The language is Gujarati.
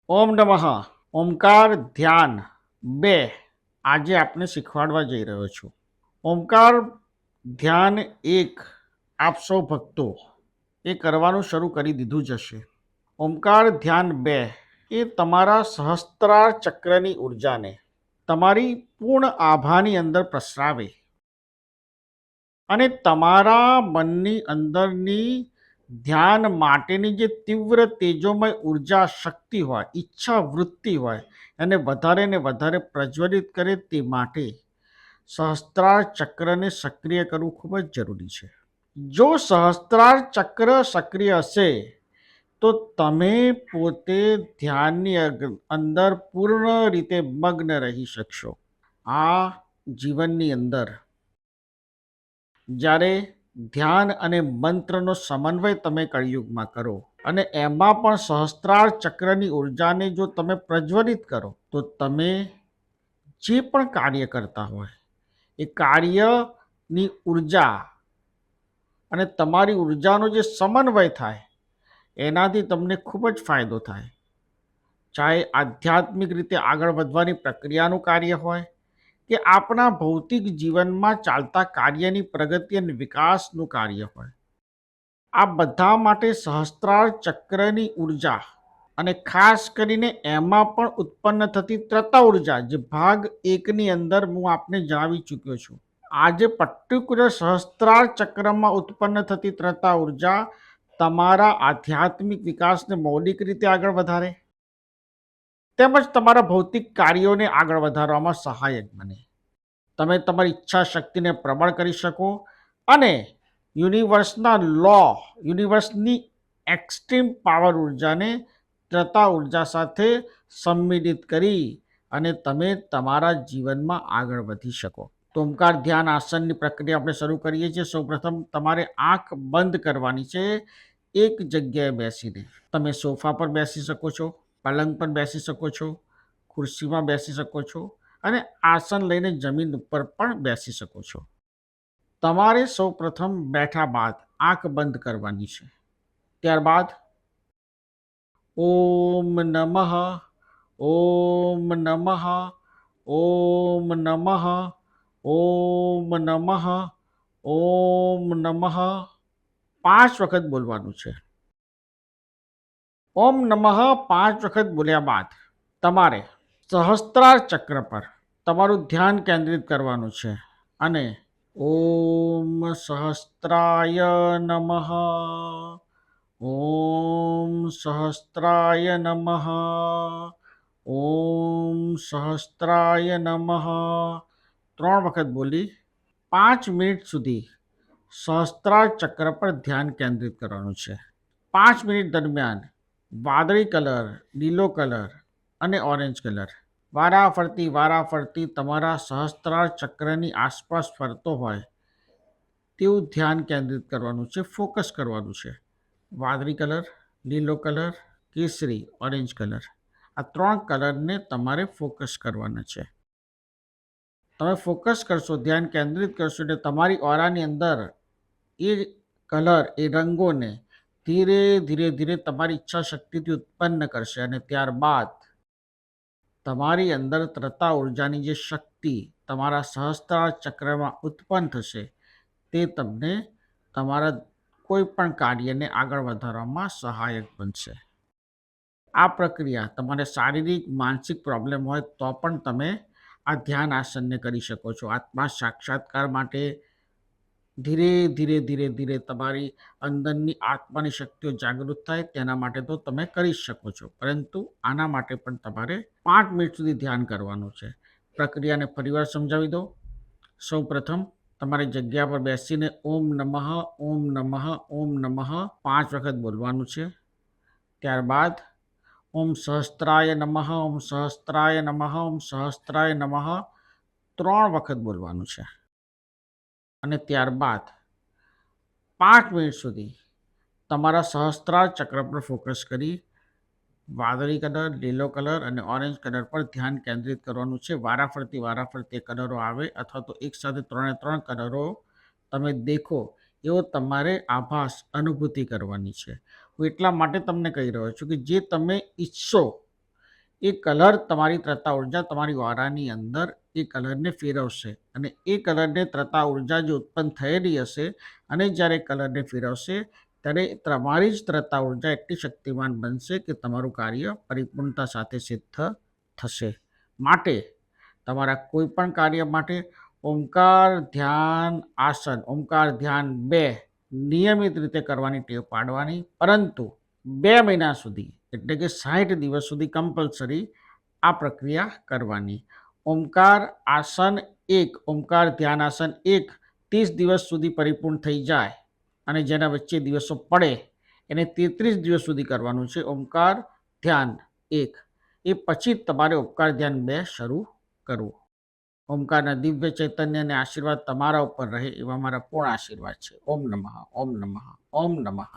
ઓમ નમઃ. ઓમકાર ધ્યાન બે આજે આપને શીખવાડવા જઈ રહ્યો છું. ઓમકાર ધ્યાન એક આપ સૌ ભક્તો એ કરવાનું શરૂ કરી દીધું જ હશે. ઓમકાર ધ્યાન બે એ તમારા સહસ્ત્રાર ચક્રની ઉર્જાને તમારી પૂર્ણ આભાની અંદર પ્રસરાવે અને તમારા મનની અંદરની ધ્યાન માટેની જે તીવ્ર તેજોમય ઉર્જા શક્તિ હોય, ઈચ્છા વૃત્તિ હોય, એને વધારે ને વધારે પ્રજ્વલિત કરે તે માટે સહસ્ત્રાર ચક્રને સક્રિય કરવું ખૂબ જ જરૂરી છે. જો સહસ્ત્રાર ચક્ર સક્રિય હશે તો તમે પોતે ધ્યાનની અંદર પૂર્ણ રીતે મગ્ન રહી શકશો. આ જીવનની અંદર જ્યારે ધ્યાન અને મંત્રનો સમન્વય તમે કળિયુગમાં કરો અને એમાં પણ સહસ્ત્રાર ચક્રની ઉર્જાને જો તમે પ્રજ્વલિત કરો તો તમે જે પણ કાર્ય કરતા હોય એ કાર્યની ઉર્જા અને તમારી ઉર્જાનો જે સમન્વય થાય એનાથી તમને ખૂબ જ ફાયદો થાય. ચાહે આધ્યાત્મિક રીતે આગળ વધવાની પ્રક્રિયાનું કાર્ય હોય કે આપણા ભૌતિક જીવનમાં ચાલતા કાર્યની પ્રગતિ અને વિકાસનું કાર્ય હોય, આ બધા માટે સહસ્ત્રાર ચક્રની ઉર્જા અને ખાસ કરીને એમાં પણ ઉત્પન્ન થતી ત્રતા ઉર્જા જે ભાગ એકની અંદર હું આપને જણાવી ચૂક્યો છું. આજે પર્ટિક્યુલર સહસ્ત્રાર ચક્રમાં ઉત્પન્ન થતી ત્રતા ઉર્જા તમારા આધ્યાત્મિક વિકાસને મૌલિક રીતે આગળ વધારે તેમજ તમારા ભૌતિક કાર્યોને આગળ વધારવામાં સહાયક બને. તમે તમારી ઈચ્છા શક્તિને પ્રબળ કરી શકો અને યુનિવર્સના લો, યુનિવર્સની એક્સ્ટ્રીમ પાવર ઉર્જાને ત્રતા ઉર્જા સાથે સંમિલિત કરી અને તમે તમારા જીવનમાં આગળ વધી શકો. તો ઓમકાર ધ્યાન આસનની પ્રક્રિયા આપણે શરૂ કરીએ છીએ. સૌપ્રથમ તમારે આંખ બંધ કરવાની છે. એક જગ્યાએ બેસીને તમે સોફા પર બેસી શકો છો, પલંગ પર બેસી શકો છો, ખુરશીમાં બેસી શકો છો અને આસન લઈને જમીન ઉપર પણ બેસી શકો છો. તમારે સૌપ્રથમ બેઠા બાદ આંખ બંધ કરવાની છે. ત્યારબાદ ઓમ નમઃ, ઓમ નમઃ, ઓમ નમઃ, ઓમ નમઃ, ઓમ નમઃ 5 વખત બોલવાનું છે. ઓમ નમઃ 5 વખત બોલ્યા બાદ તમારે સહસ્ત્રાર ચક્ર પર તમારું ધ્યાન કેન્દ્રિત કરવાનું છે અને ઓમ સહસ્ત્રાય નમઃ, ઓમ સહસ્ત્રાય નમઃ, ઓમ સહસ્ત્રાય નમઃ 3 વખત બોલી 5 મિનિટ સુધી સહસ્ત્રાર ચક્ર પર ધ્યાન કેન્દ્રિત કરવાનું છે. 5 મિનિટ દરમિયાન વાદળી કલર, લીલો કલર અને ઓરેન્જ કલર વારાફરતી તમારા સહસ્ત્રાર ચક્રની આસપાસ ફરતો હોય તેવું ધ્યાન કેન્દ્રિત કરવાનું છે, ફોકસ કરવાનું છે. વાદળી કલર, લીલો કલર, કેસરી, ઓરેન્જ કલર આ 3 કલરને તમારે ફોકસ કરવાના છે. તમે ફોકસ કરશો, ધ્યાન કેન્દ્રિત કરશો એટલે તમારી ઓરાની અંદર એ કલર, એ રંગોને ધીરે ધીરે ધીરે તમારી ઈચ્છા શક્તિથી ઉત્પન્ન કરશે અને ત્યારબાદ તમારી અંદર ત્રતા ઉર્જાની જે શક્તિ તમારા સહસ્ત્રાર ચક્રમાં ઉત્પન્ન થશે તે તમને તમારા કોઈ પણ કાર્યને આગળ વધારવામાં સહાયક બનશે. આ પ્રક્રિયા તમારે શારીરિક માનસિક પ્રોબ્લેમ હોય તો પણ તમે આ ધ્યાન આસનને કરી શકો છો. આત્મા સાક્ષાત્કાર માટે ધીરે ધીરે ધીરે ધીરે તમારી અંદરની આત્માની શક્તિઓ જાગૃત થાય તેના માટે તો તમે કરી શકો છો, પરંતુ આના માટે પણ તમારે 5 મિનિટ સુધી ધ્યાન કરવાનું છે. પ્રક્રિયાને ફરીવાર સમજાવી દો. સૌ પ્રથમ તમારી જગ્યા પર બેસીને ઓમ નમઃ, ઓમ નમઃ, ઓમ નમઃ 5 વખત બોલવાનું છે. ત્યારબાદ ઓમ સહસ્ત્રાય નમઃ, ઓમ સહસ્ત્રાય નમઃ, ઓમ સહસ્ત્રાય નમઃ 3 વખત બોલવાનું છે અને ત્યારબાદ 5 મિનિટ સુધી તમારા સહસ્ત્રાર ચક્ર પર ફોકસ કરી વાદળી કલર, લીલો કલર અને ઓરેન્જ કલર પર ધ્યાન કેન્દ્રિત કરવાનું છે. વારાફરતી કલરો આવે અથવા તો એકસાથે 3 કલરો તમે દેખો એવો તમારે આભાસ, અનુભૂતિ કરવાની છે. હું એટલા માટે તમને કહી રહ્યો છું કે જે તમે ઈચ્છો એ કલર તમારી ત્રતા ઉર્જા તમારી ઓરાની અંદર એ કલરને ફેરવશે અને એ કલરને ત્રતા ઉર્જા જે ઉત્પન્ન થયેલી હશે અને જ્યારે કલરને ફેરવશે ત્યારે તમારી જ ત્રતા ઉર્જા એટલી શક્તિમાન બનશે કે તમારું કાર્ય પરિપૂર્ણતા સાથે સિદ્ધ થશે. માટે તમારા કોઈ પણ કાર્ય માટે ઓમકાર ધ્યાન આસન, ઓમકાર ધ્યાન 2 નિયમિત રીતે કરવાની ટેવ પાડવાની, પરંતુ 2 મહિના સુધી એટલે કે 60 દિવસ સુધી કમ્પલસરી આ પ્રક્રિયા કરવાની. ઓમકાર આસન 1, ઓમકાર ધ્યાન આસન 1 30 દિવસ સુધી પરિપૂર્ણ થઈ જાય અને જેના વચ્ચે દિવસો પડે એને 33 દિવસ સુધી કરવાનું છે ઓમકાર ધ્યાન 1. એ પછી જ તમારે ઓમકાર ધ્યાન 2 શરૂ કરવું. ઓમકારના દિવ્ય ચૈતન્ય અને આશીર્વાદ તમારા ઉપર રહે એવા મારા પૂર્ણ આશીર્વાદ છે. ઓમ નમઃ, ઓમ નમઃ, ઓમ નમઃ.